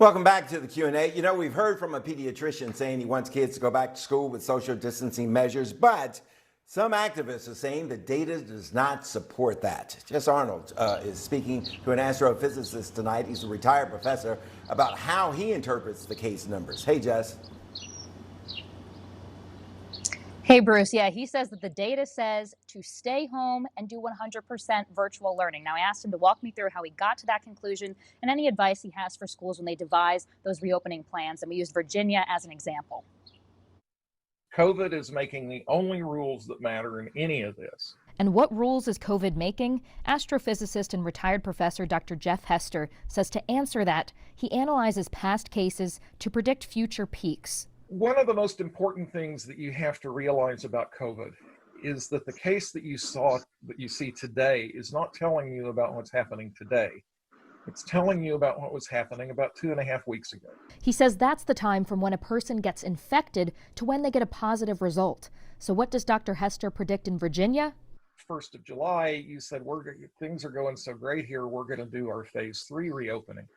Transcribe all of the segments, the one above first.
Welcome back to the Q&A. You know, we've heard from a pediatrician saying he wants kids to go back to school with social distancing measures, but some activists are saying the data does not support that. Jess Arnold is speaking to an astrophysicist tonight. He's a retired professor about how he interprets the case numbers. Hey, Jess. Hey, Bruce. Yeah, he says that the data says to stay home and do 100% virtual learning. Now, I asked him to walk me through how he got to that conclusion and any advice he has for schools when they devise those reopening plans. And we used Virginia as an example. COVID is making the only rules that matter in any of this. And what rules is COVID making? Astrophysicist and retired professor Dr. Jeff Hester says to answer that, he analyzes past cases to predict future peaks. One of the most important things that you have to realize about COVID is that the case that you see today is not telling you about what's happening today. It's telling you about what was happening about 2.5 weeks ago. He says that's the time from when a person gets infected to when they get a positive result. So what does Dr. Hester predict in Virginia? 1st of July, you said things are going so great here, we're going to do our phase 3 reopening.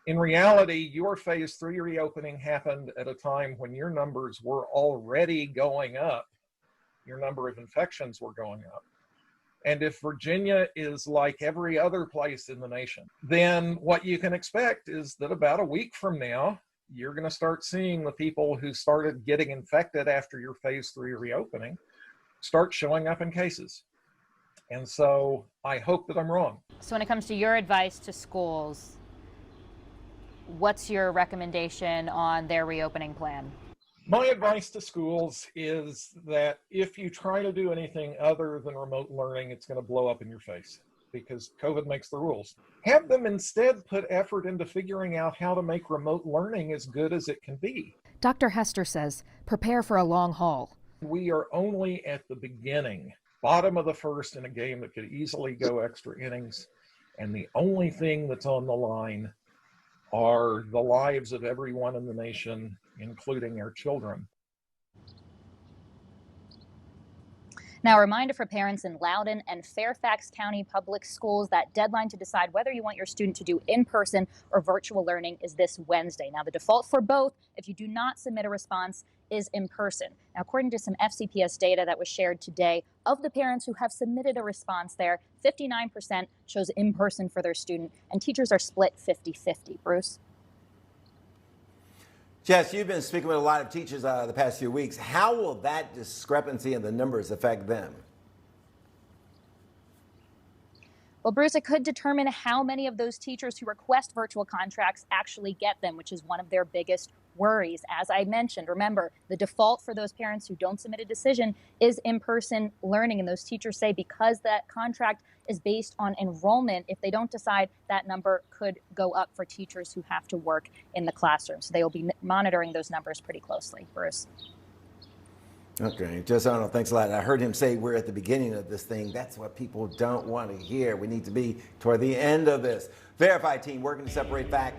In reality, your phase 3 reopening happened at a time when your numbers were already going up. Your number of infections were going up. And if Virginia is like every other place in the nation, then what you can expect is that about a week from now, you're going to start seeing the people who started getting infected after your phase 3 reopening start showing up in cases. And so I hope that I'm wrong. So when it comes to your advice to schools, what's your recommendation on their reopening plan? My advice to schools is that if you try to do anything other than remote learning, it's going to blow up in your face because COVID makes the rules. Have them instead put effort into figuring out how to make remote learning as good as it can be. Dr. Hester says, prepare for a long haul. We are only at the beginning, bottom of the first in a game that could easily go extra innings. And the only thing that's on the line are the lives of everyone in the nation, including our children. Now, a reminder for parents in Loudoun and Fairfax County Public Schools, that deadline to decide whether you want your student to do in-person or virtual learning is this Wednesday. Now, the default for both, if you do not submit a response, is in person. Now, according to some FCPS data that was shared today, of the parents who have submitted a response there, 59% chose in person for their student, and teachers are split 50-50. Bruce? Jess, you've been speaking with a lot of teachers the past few weeks. How will that discrepancy in the numbers affect them? Well, Bruce, it could determine how many of those teachers who request virtual contracts actually get them, which is one of their biggest worries. As I mentioned, remember, the default for those parents who don't submit a decision is in-person learning. And those teachers say because that contract is based on enrollment, if they don't decide, that number could go up for teachers who have to work in the classroom. So they will be monitoring those numbers pretty closely. Bruce. Okay, Jess Arnold, thanks a lot. I heard him say we're at the beginning of this thing. That's what people don't want to hear. We need to be toward the end of this. Verified team working to separate fact